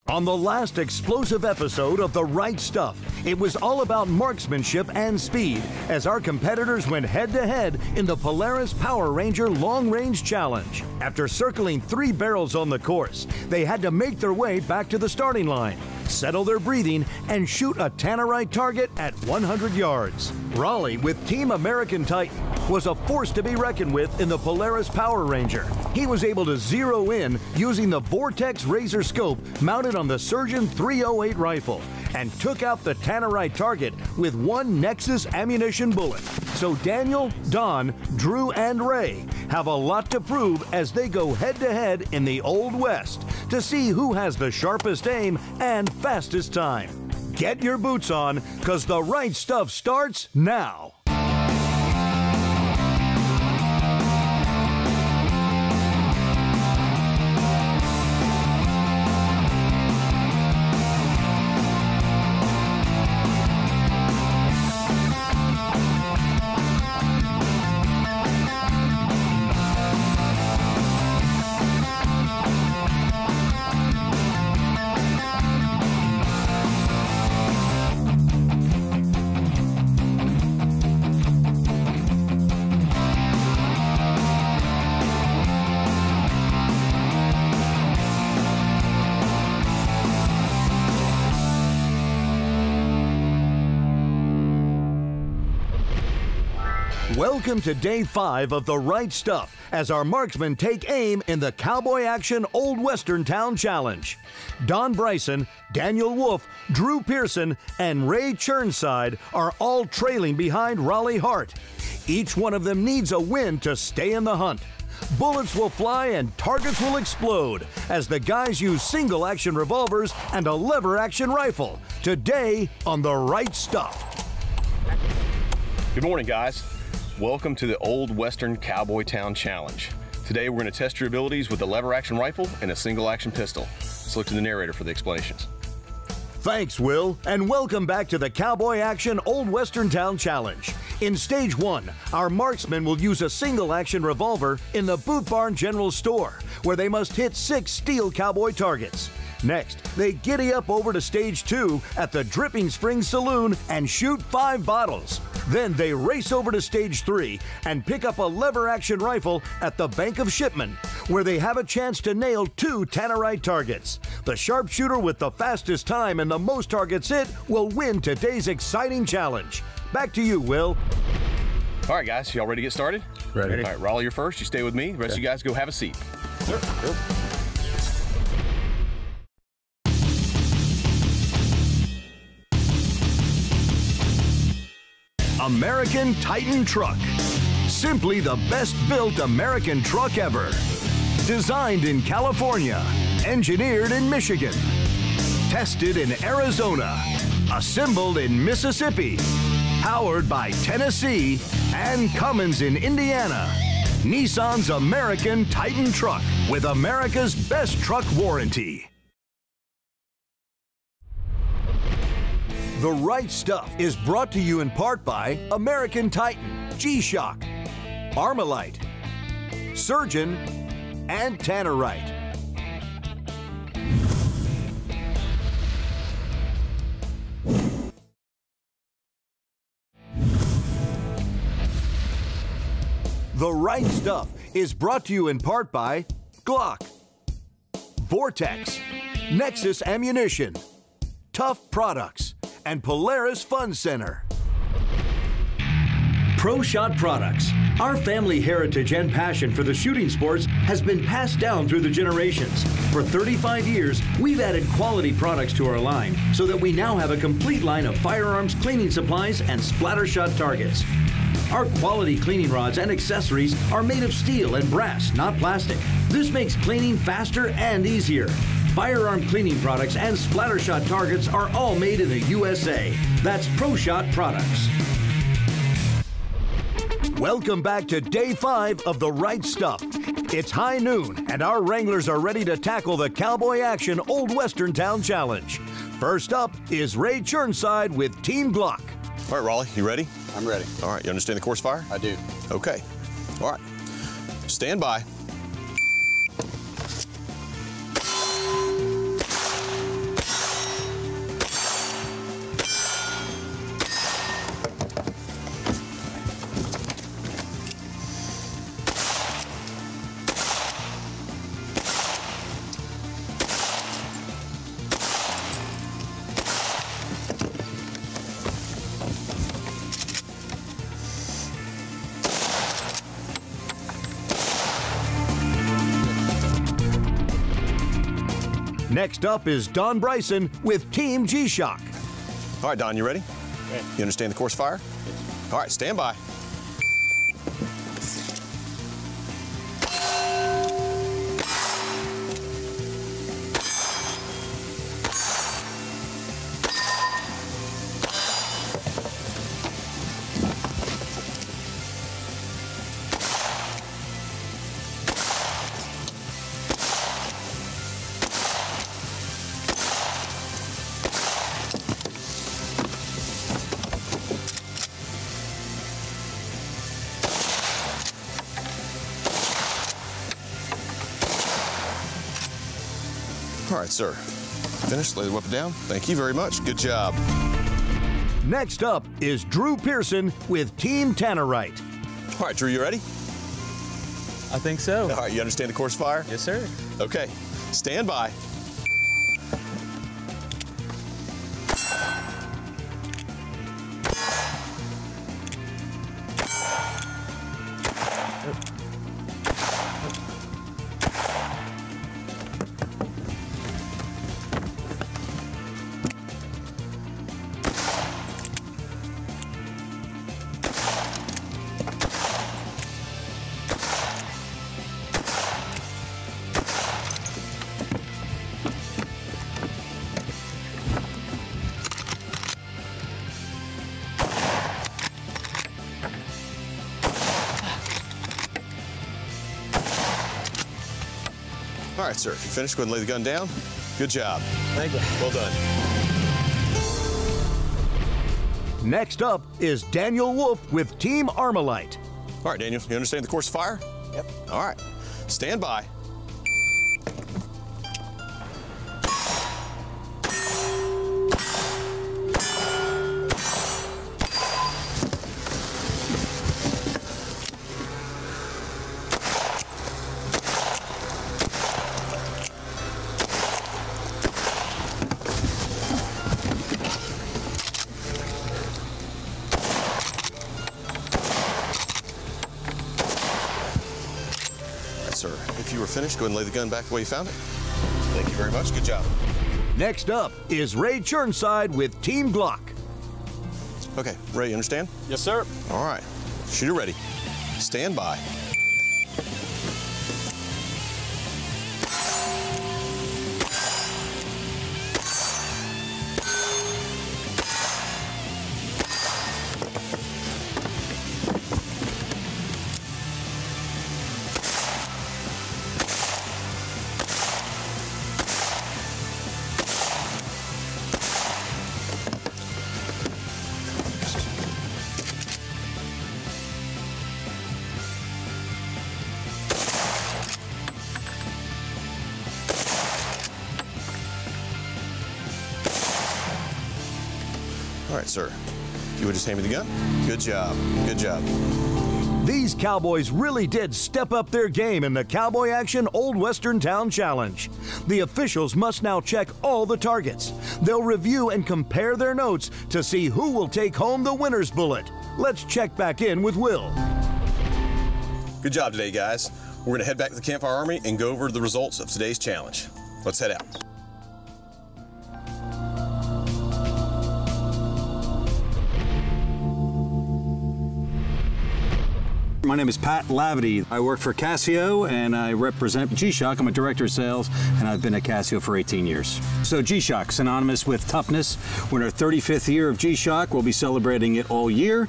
On the last explosive episode of The Right Stuff, it was all about marksmanship and speed as our competitors went head-to-head in the Polaris Power Ranger Long Range Challenge. After circling 3 barrels on the course, they had to make their way back to the starting line, settle their breathing, and shoot a tannerite target at 100 yards. Raleigh, with Team American Titan, was a force to be reckoned with in the Polaris Power Ranger. He was able to zero in using the Vortex Razor scope mounted on the Surgeon 308 rifle and took out the tannerite target with 1 Nexus ammunition bullet. So Daniel, Don, Drew, and Ray have a lot to prove as they go head-to-head in the Old West to see who has the sharpest aim and fastest time. Get your boots on, because The Right Stuff starts now. Welcome to Day 5 of The Right Stuff as our marksmen take aim in the Cowboy Action Old Western Town Challenge. Don Bryson, Daniel Wolf, Drew Pearson, and Ray Churnside are all trailing behind Raleigh Hart. Each one of them needs a win to stay in the hunt. Bullets will fly and targets will explode as the guys use single-action revolvers and a lever-action rifle. Today on The Right Stuff. Good morning, guys. Welcome to the Old Western Cowboy Town Challenge. Today we're going to test your abilities with a lever-action rifle and a single-action pistol. Let's look to the narrator for the explanations. Thanks, Will, and welcome back to the Cowboy Action Old Western Town Challenge. In Stage 1, our marksmen will use a single-action revolver in the Boot Barn General Store, where they must hit 6 steel cowboy targets. Next, they giddy up over to Stage 2 at the Dripping Springs Saloon and shoot 5 bottles. Then they race over to Stage 3 and pick up a lever-action rifle at the Bank of Shipment, where they have a chance to nail 2 tannerite targets. The sharpshooter with the fastest time and the most targets hit will win today's exciting challenge. Back to you, Will. All right, guys, y'all ready to get started? Ready. All right, Raleigh, you're first. You stay with me. The rest of you guys go have a seat. Sure. Yep. American Titan Truck. Simply the best built American truck ever. Designed in California, engineered in Michigan, tested in Arizona, assembled in Mississippi, powered by Tennessee, and Cummins in Indiana. Nissan's American Titan Truck with America's best truck warranty. The Right Stuff is brought to you in part by American Titan, G-Shock, Armalite, Surgeon, and Tannerite. The Right Stuff is brought to you in part by Glock, Vortex, Nexus Ammunition, Tough Products, and Polaris Fun Center. Pro Shot Products. Our family heritage and passion for the shooting sports has been passed down through the generations. For 35 years, we've added quality products to our line so that we now have a complete line of firearms cleaning supplies and splatter shot targets. Our quality cleaning rods and accessories are made of steel and brass, not plastic. This makes cleaning faster and easier. Firearm cleaning products and splatter shot targets are all made in the USA. That's Pro Shot Products. Welcome back to Day 5 of The Right Stuff. It's high noon, and our Wranglers are ready to tackle the Cowboy Action Old Western Town Challenge. First up is Ray Churnside with Team Glock. All right, Raleigh, you ready? I'm ready. All right, you understand the course fire? I do. Okay. All right. Stand by. Next up is Don Bryson with Team G-Shock. All right, Don, you ready? Okay. You understand the course of fire? All right, stand by. All right, sir. Finished. Lay the weapon down. Thank you very much. Good job. Next up is Drew Pearson with Team Tannerite. All right, Drew, you ready? I think so. All right, you understand the course of fire? Yes, sir. Okay, stand by. All right, sir, if you're finished, go ahead and lay the gun down. Good job. Thank you. Well done. Next up is Daniel Wolf with Team Armalite. All right, Daniel, you understand the course of fire? Yep. All right, stand by. Sir, if you were finished, go ahead and lay the gun back the way you found it. Thank you very much. Good job. Next up is Ray Churnside with Team Glock. Okay, Ray, you understand? Yes, sir. All right, shooter ready. Stand by. All right, sir. You would just hand me the gun? Good job. Good job. These Cowboys really did step up their game in the Cowboy Action Old Western Town Challenge. The officials must now check all the targets. They'll review and compare their notes to see who will take home the winner's bullet. Let's check back in with Will. Good job today, guys. We're going to head back to the Campfire Army and go over the results of today's challenge. Let's head out. My name is Pat Lavity. I work for Casio and I represent G-Shock. I'm a director of sales and I've been at Casio for 18 years. So G-Shock, synonymous with toughness. We're in our 35th year of G-Shock. We'll be celebrating it all year.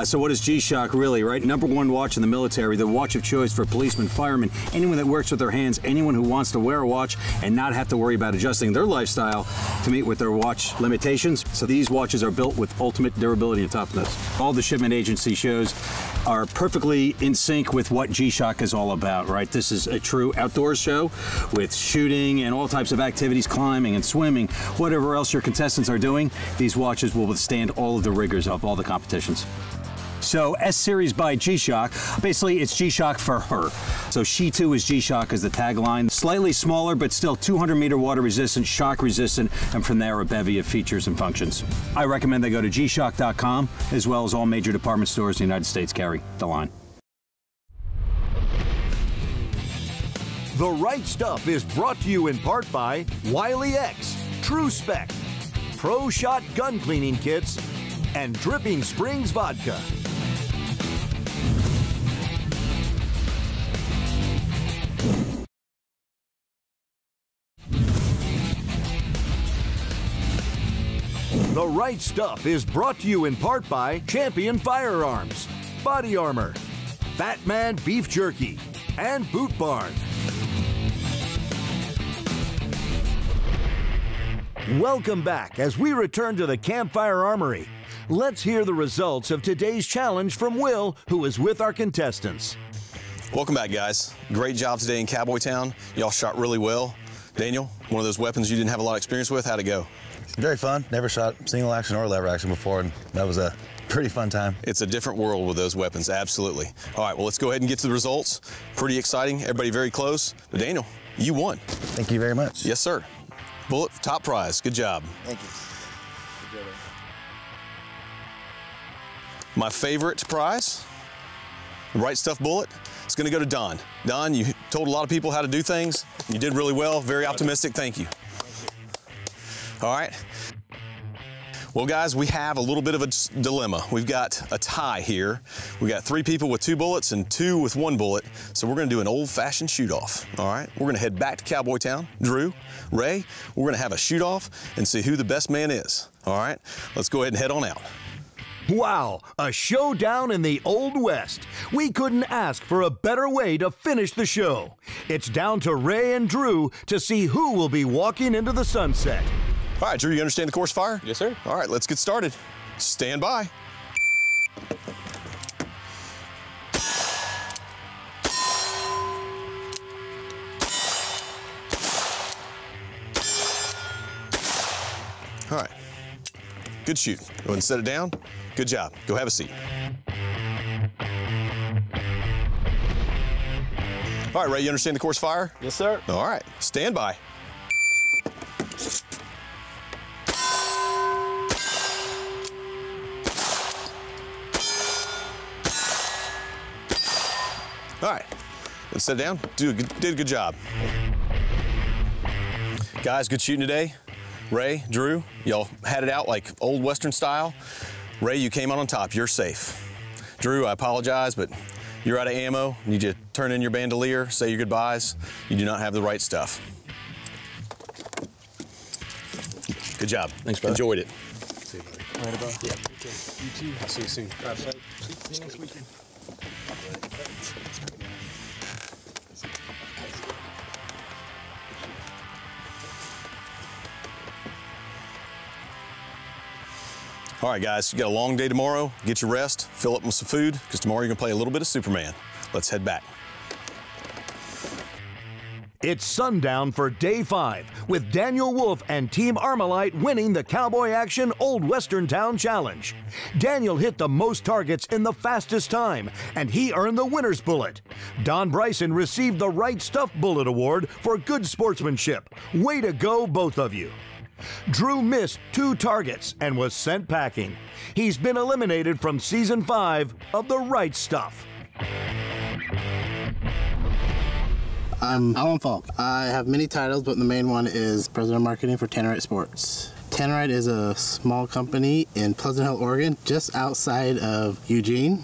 So what is G-Shock really, right? Number one watch in the military, the watch of choice for policemen, firemen, anyone that works with their hands, anyone who wants to wear a watch and not have to worry about adjusting their lifestyle to meet with their watch limitations. So these watches are built with ultimate durability and toughness. All the shipment agency shows are perfectly in sync with what G-Shock is all about, right? This is a true outdoors show with shooting and all types of activities, climbing and swimming, whatever else your contestants are doing. These watches will withstand all of the rigors of all the competitions. So S-Series by G-Shock, basically it's G-Shock for her. So she too is G-Shock as the tagline. Slightly smaller, but still 200-meter water resistant, shock resistant, and from there a bevy of features and functions. I recommend they go to gshock.com, as well as all major department stores in the United States carry the line. The Right Stuff is brought to you in part by Wiley X, True Spec, Pro Shot Gun Cleaning Kits, and Dripping Springs Vodka. The Right Stuff is brought to you in part by Champion Firearms, Body Armor, Batman Beef Jerky, and Boot Barn. Welcome back as we return to the Campfire Armory. Let's hear the results of today's challenge from Will, who is with our contestants. Welcome back, guys. Great job today in Cowboy Town. Y'all shot really well. Daniel, one of those weapons you didn't have a lot of experience with, how'd it go? Very fun. Never shot single action or lever action before, and that was a pretty fun time. It's a different world with those weapons, absolutely. All right, well, let's go ahead and get to the results. Pretty exciting, everybody very close. But Daniel, you won. Thank you very much. Yes, sir. Bullet, top prize, good job. Thank you. Good job. My favorite prize, the Right Stuff bullet, it's gonna go to Don. Don, you told a lot of people how to do things. You did really well, very optimistic, thank you. All right. Well, guys, we have a little bit of a dilemma. We've got a tie here. We got 3 people with 2 bullets and 2 with 1 bullet. So we're gonna do an old-fashioned shoot-off, all right? We're gonna head back to Cowboy Town. Drew, Ray, we're gonna have a shoot-off and see who the best man is, all right? Let's go ahead and head on out. Wow, a showdown in the Old West. We couldn't ask for a better way to finish the show. It's down to Ray and Drew to see who will be walking into the sunset. All right, Drew, you understand the course fire? Yes, sir. All right, let's get started. Stand by. All right, good shoot. Go ahead and set it down. Good job. Go have a seat. All right, Ray, you understand the course fire? Yes, sir. All right, stand by. All right, let's sit down. Did a good job. Guys, good shooting today. Ray, Drew, y'all had it out like old Western style. Ray, you came out on top, you're safe. Drew, I apologize, but you're out of ammo. Need you to turn in your bandolier, say your goodbyes. You do not have the right stuff. Good job. Thanks, brother. Enjoyed it. See you, buddy. All right, bro. Yeah. You too. I'll see you soon. Drive safe. See you next weekend. All right, guys, you got a long day tomorrow. Get your rest, fill up with some food, because tomorrow you're gonna play a little bit of Superman. Let's head back. It's sundown for day 5, with Daniel Wolf and Team Armalite winning the Cowboy Action Old Western Town Challenge. Daniel hit the most targets in the fastest time, and he earned the winner's bullet. Don Bryson received the Right Stuff Bullet Award for good sportsmanship. Way to go, both of you. Drew missed 2 targets and was sent packing. He's been eliminated from Season 5 of The Right Stuff. I'm Alan Falk. I have many titles, but the main one is President of Marketing for Tannerite Sports. Tannerite is a small company in Pleasant Hill, Oregon, just outside of Eugene.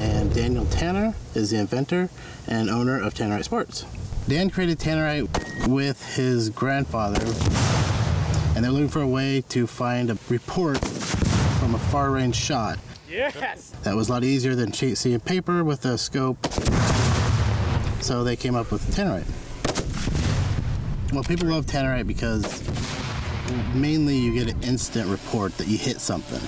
And Daniel Tanner is the inventor and owner of Tannerite Sports. Dan created Tannerite with his grandfather, and they're looking for a way to find a report from a far-range shot. Yes! That was a lot easier than seeing paper with a scope. So they came up with Tannerite. Well, people love Tannerite because mainly you get an instant report that you hit something.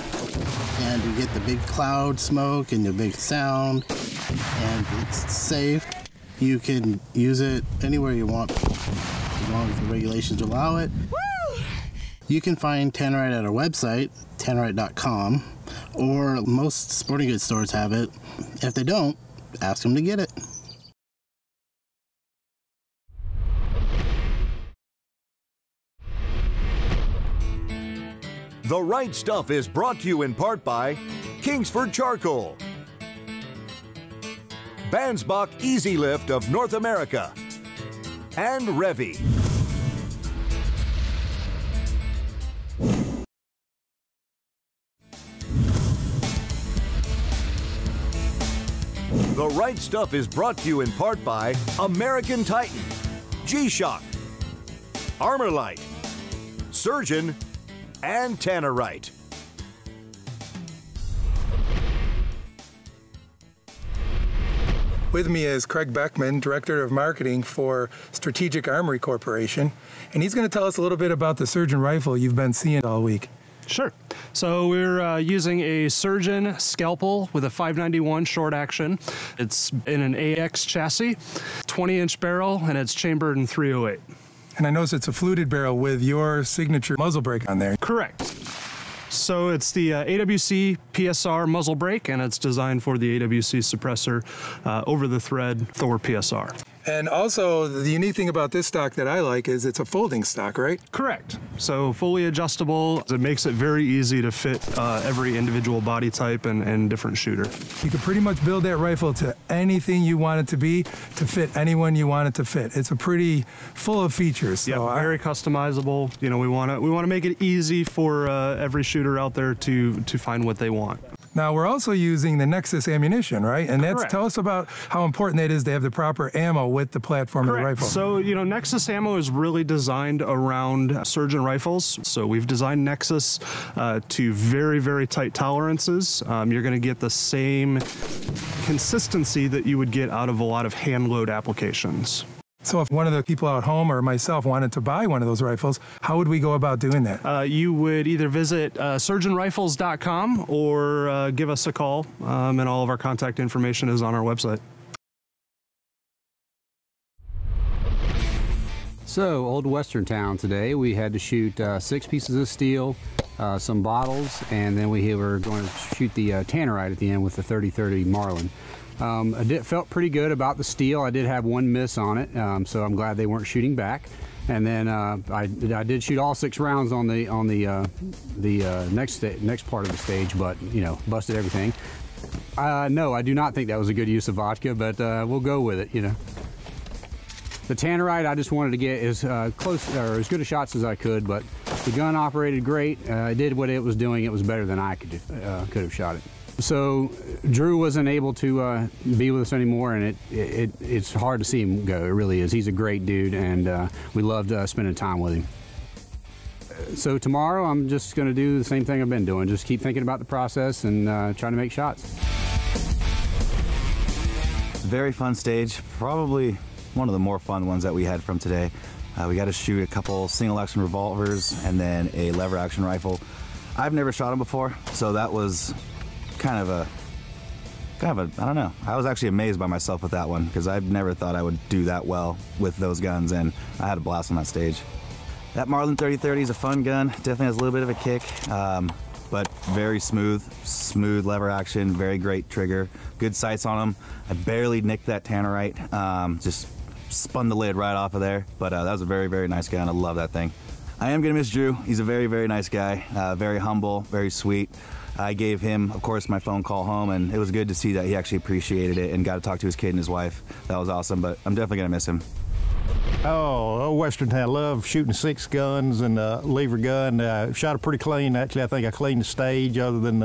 And you get the big cloud smoke and the big sound, and it's safe. You can use it anywhere you want, as long as the regulations allow it. Woo! You can find Tannerite at our website, tannerite.com, or most sporting goods stores have it. If they don't, ask them to get it. The Right Stuff is brought to you in part by Kingsford Charcoal, Bansbach Easy Lift of North America, and Revy. The Right Stuff is brought to you in part by American Titan, G-Shock, Armorlite, Surgeon, and Tannerite. With me is Craig Beckman, Director of Marketing for Strategic Armory Corporation, and he's going to tell us a little bit about the Surgeon rifle you've been seeing all week. Sure. So we're using a Surgeon scalpel with a 591 short action. It's in an AX chassis, 20-inch barrel, and it's chambered in 308. And I notice it's a fluted barrel with your signature muzzle brake on there. Correct. So it's the AWC PSR muzzle brake, and it's designed for the AWC suppressor over the thread Thor PSR. And also, the unique thing about this stock that I like is it's a folding stock, right? Correct. So fully adjustable. It makes it very easy to fit every individual body type and different shooter. You can pretty much build that rifle to anything you want it to be, to fit anyone you want it to fit. It's a pretty full of features. So yeah, very customizable. You know, we want to make it easy for every shooter out there to find what they want. Now, we're also using the Nexus ammunition, right? And Correct. tell us about how important that is to have the proper ammo with the platform of the rifle. So, you know, Nexus ammo is really designed around Surgeon rifles. So we've designed Nexus to very, very tight tolerances. You're going to get the same consistency that you would get out of a lot of hand load applications. So if one of the people out home or myself wanted to buy one of those rifles, how would we go about doing that? You would either visit surgeonrifles.com or give us a call, and all of our contact information is on our website. So, Old Western Town today, we had to shoot 6 pieces of steel, some bottles, and then we were going to shoot the Tannerite at the end with the 30-30 Marlin. I felt pretty good about the steel. I did have one miss on it, so I'm glad they weren't shooting back. And then I did shoot all 6 rounds on the next part of the stage, but you know, busted everything. No, I do not think that was a good use of vodka, but we'll go with it. You know, the Tannerite, I just wanted to get as close or as good a shots as I could, but the gun operated great. It did what it was doing. It was better than I could have shot it. So Drew wasn't able to be with us anymore, and it's hard to see him go. It really is. He's a great dude, and we loved spending time with him. So tomorrow I'm just going to do the same thing I've been doing. Just keep thinking about the process and trying to make shots. Very fun stage. Probably one of the more fun ones that we had from today. We got to shoot a couple single action revolvers and then a lever action rifle. I've never shot them before, so that was kind of a, I don't know. I was actually amazed by myself with that one because I never thought I would do that well with those guns, and I had a blast on that stage. That Marlin 30-30 is a fun gun. Definitely has a little bit of a kick, but very smooth lever action, very great trigger, good sights on them. I barely nicked that Tannerite, just spun the lid right off of there, but that was a very, very nice gun. I love that thing. I am gonna miss Drew. He's a very, very nice guy, very humble, very sweet. I gave him, of course, my phone call home, and it was good to see that he actually appreciated it and got to talk to his kid and his wife. That was awesome, but I'm definitely gonna miss him. Oh, Western Town, love shooting 6 guns and a lever gun. Shot it pretty clean. Actually, I think I cleaned the stage other than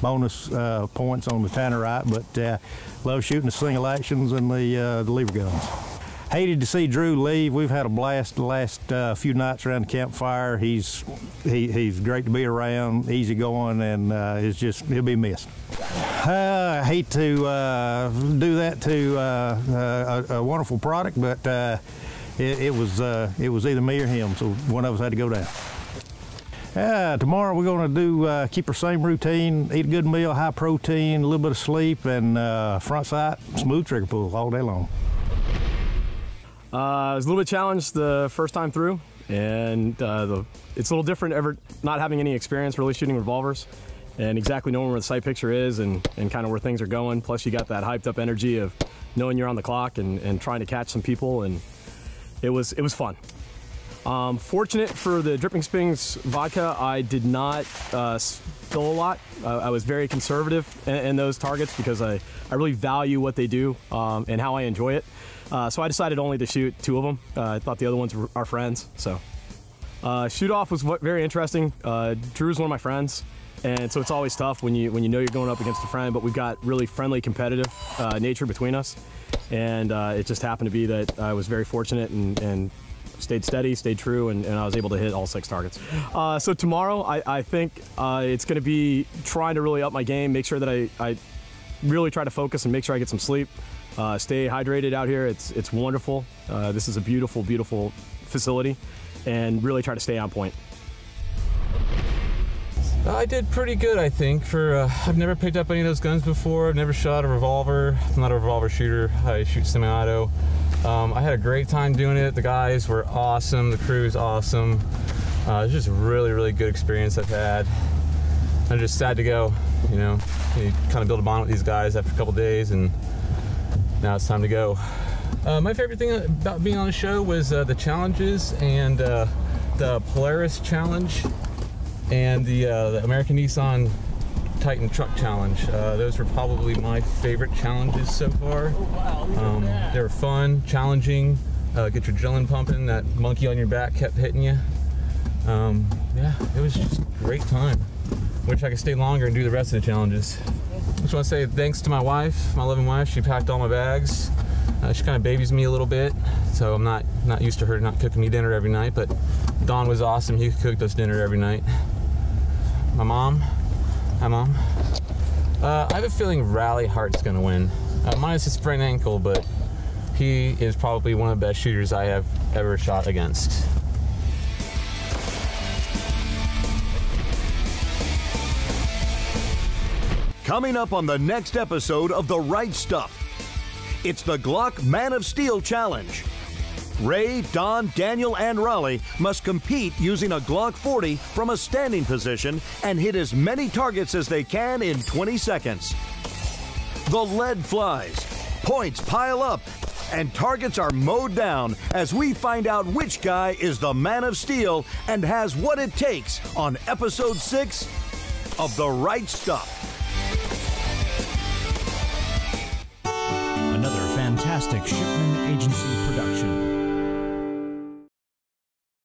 bonus points on the Tannerite, but love shooting the single actions and the lever guns. Hated to see Drew leave. We've had a blast the last few nights around the campfire. He's great to be around, easygoing, and he'll be missed. I hate to do that to a wonderful product, but it was either me or him, so one of us had to go down. Tomorrow we're going to keep our same routine, eat a good meal, high protein, a little bit of sleep, and front sight, smooth trigger pull all day long. It was a little bit challenged the first time through, and it's a little different not having any experience really shooting revolvers and exactly knowing where the sight picture is and kind of where things are going. Plus you got that hyped up energy of knowing you're on the clock and trying to catch some people, and it was fun. Fortunate for the Dripping Springs vodka, I did not spill a lot. I was very conservative in those targets because I really value what they do and how I enjoy it. So I decided only to shoot 2 of them. I thought the other ones were our friends. So shoot off was very interesting. Drew's one of my friends, and so it's always tough when you know you're going up against a friend. But we've got really friendly, competitive nature between us, and it just happened to be that I was very fortunate and stayed steady, stayed true, and I was able to hit all 6 targets. So tomorrow, I think it's going to be trying to really up my game, make sure that I really try to focus and make sure I get some sleep. Stay hydrated out here. It's wonderful. This is a beautiful, beautiful facility, and really try to stay on point. I did pretty good, I think. I've never picked up any of those guns before. I've never shot a revolver. I'm not a revolver shooter. I shoot semi-auto. I had a great time doing it. The guys were awesome. The crew's awesome. It's just a really, really good experience I've had. I'm just sad to go. You know, you kind of build a bond with these guys after a couple days, and now it's time to go. My favorite thing about being on the show was the challenges, and the Polaris Challenge and the American Nissan Titan Truck Challenge. Those were probably my favorite challenges so far. They were fun, challenging, get your adrenaline pumping. That monkey on your back kept hitting you. Yeah, it was just a great time. Wish I could stay longer and do the rest of the challenges. Just want to say thanks to my wife, my loving wife. She packed all my bags. She kind of babies me a little bit, so I'm not used to her not cooking me dinner every night, but Don was awesome. He cooked us dinner every night. My mom. Hi, Mom. I have a feeling Rally Hart's going to win. Minus his sprained ankle, but he is probably one of the best shooters I have ever shot against. Coming up on the next episode of The Right Stuff, it's the Glock Man of Steel Challenge. Ray, Don, Daniel, and Raleigh must compete using a Glock 40 from a standing position and hit as many targets as they can in 20 seconds. The lead flies, points pile up, and targets are mowed down as we find out which guy is the Man of Steel and has what it takes on Episode 6 of The Right Stuff. Another fantastic Shipman Agency production.